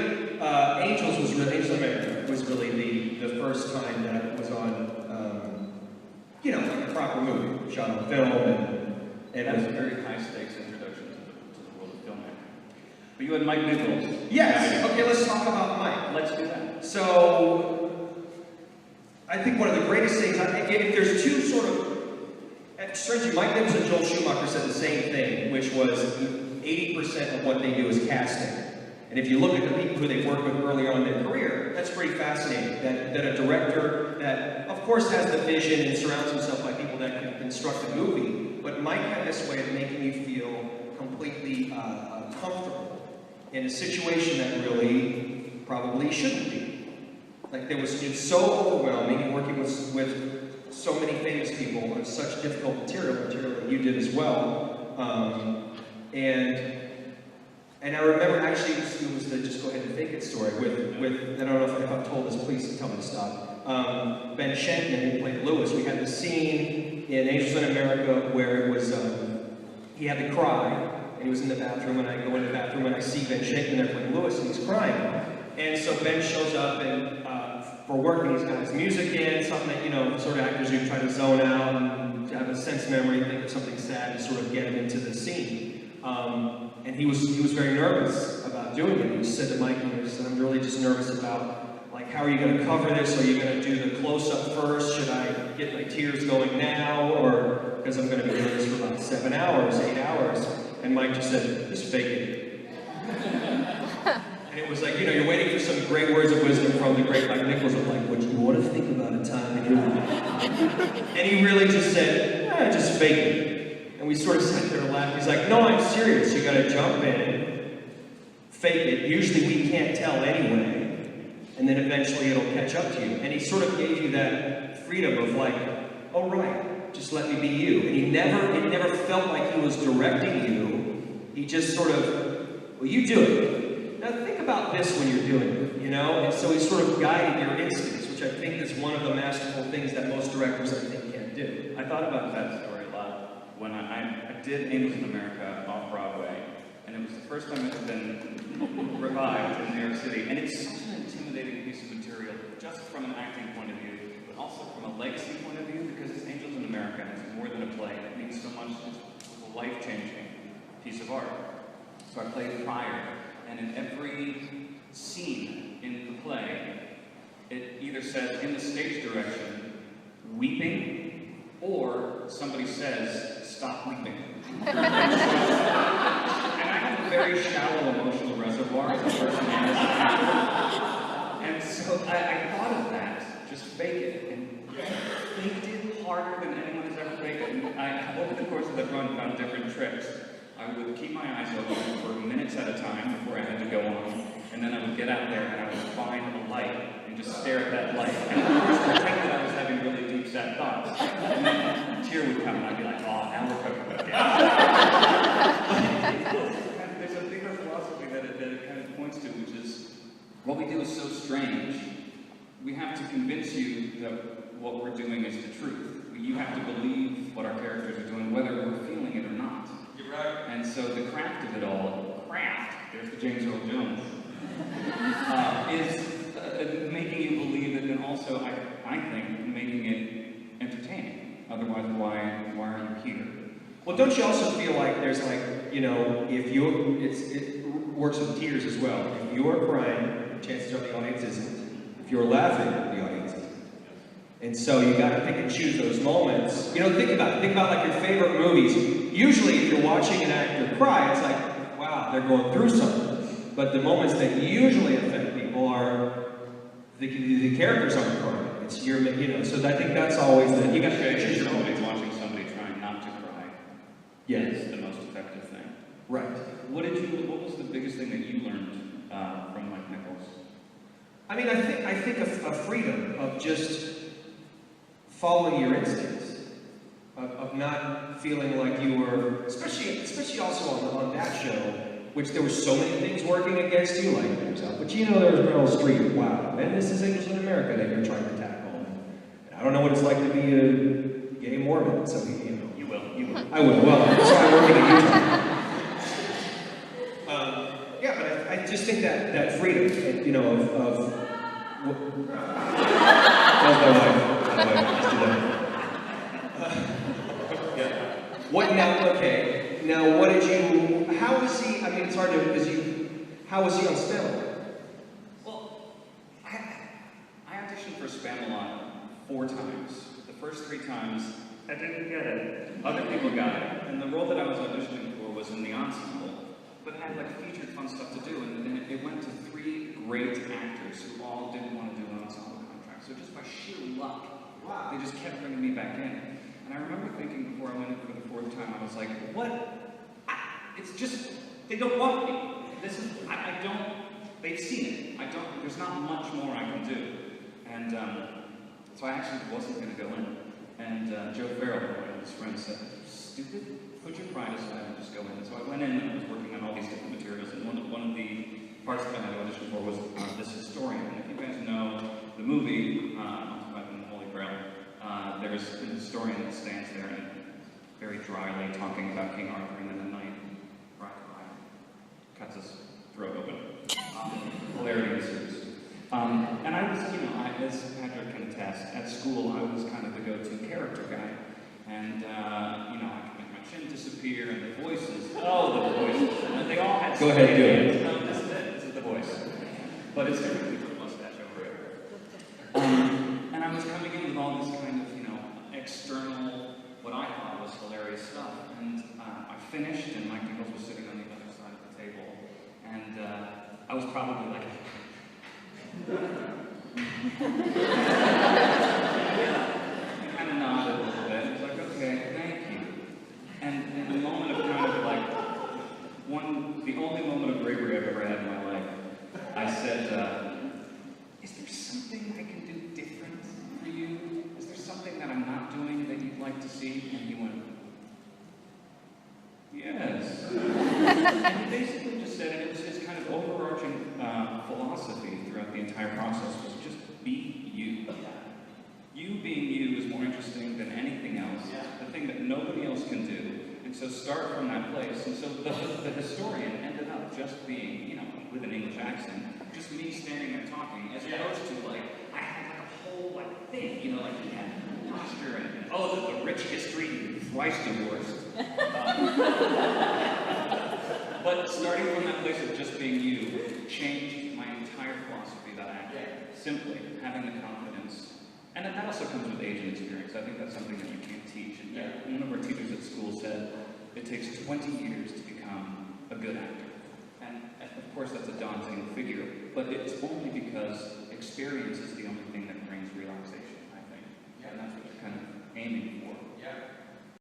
Angels in America was really the first time that it was on, you know, like a proper movie, shot on film, and that was a very high stakes introduction to the world of filmmaking. But you had Mike Nichols. Yes. Okay, let's talk about Mike. Let's do that. So, I think one of the greatest things, if there's two sort of, strangely, Mike Nichols and Joel Schumacher said the same thing, which was 80% of what they do is casting. And if you look at the people who they work with early on in their career, that's pretty fascinating. That a director that, of course, has the vision and surrounds himself by people that can construct a movie, but Mike had this way of making you feel completely comfortable in a situation that really probably shouldn't be. Like it's so overwhelming, and working with so many famous people on such difficult material that you did as well. And I remember actually it was the Just Go Ahead and Fake It story with I don't know if I've told this, please tell me to stop. Ben Shankman, who played Lewis, we had the scene in Angels in America where it was, he had to cry, and he was in the bathroom, and I go in the bathroom and I see Ben Shankman there playing Lewis, and he's crying. And so Ben shows up and for work, and he's got his music in, something that, you know, sort of actors who try to zone out and have a sense memory, think of something sad, to sort of get him into the scene. And he was very nervous about doing it. He said to Mike, he said, I'm really just nervous about, like, how are you going to cover this? Are you going to do the close-up first? Should I get my tears going now? Or, because I'm going to be doing this for about 7 hours, 8 hours. And Mike just said, just fake it. And it was like, you know, you're waiting for some great words of wisdom from the great Mike Nichols of like, what you want to think about a time in your life. And he really just said, just fake it. And we sort of sat there and laughed. He's like, no, I'm serious. You got to jump in, fake it. Usually we can't tell anyway. And then eventually it'll catch up to you. And he sort of gave you that freedom of like, oh, right, just let me be you. And it never felt like he was directing you. He just sort of, well, you do it. Now think about this when you're doing it, you know? And so he sort of guided your instincts, which I think is one of the masterful things that most directors, I think, can't do. I thought about that story a lot when I did Angels in America off-Broadway, and it was the first time it had been revived in New York City, and it's such an intimidating piece of material, just from an acting point of view, but also from a legacy point of view, because it's Angels in America, and it's more than a play. It means so much. It's a life-changing piece of art. So I played Prior, and in every scene in the play, it either says, in the stage direction, weeping, or somebody says, stop weeping. And I have a very shallow emotional reservoir as a person and as an actor. And so I thought of that, just fake it, and faked it harder than anyone has ever faked it. And over the course of the run, found different tricks. I would keep my eyes open for minutes at a time before I had to go on, and then I would get out there and I would find a light and just stare at that light. And of course, pretend that I was having really deep, sad thoughts. And then a tear would come and I'd be like, oh, now we're cooking again. There's a bigger philosophy that it kind of points to, which is, what we do is so strange. We have to convince you that what we're doing is the truth. You have to believe what our characters are doing, whether we're feeling it or not. You're right. And so the craft of it all, there's the James Earl Jones, is making you believe it, and also, I think, making it entertaining. Otherwise, why are you here? Well, don't you also feel like there's like, you know, if you're, it works with tears as well. If you're crying, chances are the audience isn't. If you're laughing, the audience isn't. And so you got to pick and choose those moments. You know, think about it. Think about like your favorite movies. Usually, if you're watching an actor cry, it's like, wow, they're going through something. But the moments that usually affect people are the characters aren't crying. It's your, you know. So I think that's always you got to choose your moments. Watching somebody trying not to cry. Yes, is the most effective thing. Right. What was the biggest thing that you learned from Mike Nichols? I mean, I think a freedom of just following your instincts, of not feeling like you were, especially also on that show, which there were so many things working against you, like yourself. But you know, there was Meryl Streep. Wow, and this is Angels in America that you're trying to tackle. And I don't know what it's like to be a gay Mormon, so you know. You will. I will. Well, that's why I'm working at Utah. Yeah, but I just think that freedom, you know, of that was my wife. Just do that. Yeah. What now? Okay. Now, what did you? How was he? I mean, it's hard to because you. How was he on Spamalot? Well, I auditioned for Spamalot 4 times. The first 3 times, I didn't get it. Other people got it. And the role that I was auditioning for was in the ensemble, but had like featured fun stuff to do. And it went to 3 great actors who all didn't want to do an ensemble contract. So just by sheer luck, they just kept bringing me back in. And I remember thinking before I went in for the 4th time, I was like, what? It's just, they don't want me. This is, I don't, they've seen it. There's not much more I can do. And so I actually wasn't going to go in. And Joe Farrell, one of his friends, said, stupid, put your pride aside and just go in. So I went in and I was working on all these different materials. And one of the parts that I had auditioned for was this historian. And if you guys know the movie, Holy Grail, there's an historian that stands there and very dryly talking about King Arthur, and then the knight cuts his throat open. Hilarity ensues. And I was, you know, as Patrick can attest, at school I was kind of the go-to character guy. And, you know, I could make my chin disappear, and the voices, oh, the voices. And they all had... Go ahead, do it. No, this is it. This is the voice. But it's different for a mustache over it. And I was coming in with all this kind of, you know, external, what I thought was hilarious stuff. And I finished, and Mike Nichols was sitting on the other side of the table. And I was probably like... kind of nodded a little bit. He was like, okay, thank you. And in the moment of kind of like, the only moment of bravery I've ever had in my life, I said, is there something I can do different for you? Is there something that I'm not doing that you'd like to see? And he went, yes. And he basically just said, and it was his kind of overarching philosophy throughout the entire process, was just be you. You being you is more interesting than anything else, the thing that nobody else can do. And so start from that place. And so the historian ended up just being, you know, with an English accent, just me standing there talking, as opposed to like, I had like a whole like thing, you know, like he had posture and, oh, the rich history, thrice divorced. But starting from that place of just being you changed my entire philosophy that I had. Simply having the confidence. And that also comes with age and experience. I think that's something that you can't teach. And one of our teachers at school said, it takes 20 years to become a good actor. And of course that's a daunting figure, but it's only because experience is the only thing that brings relaxation, I think. And that's what you're kind of aiming for.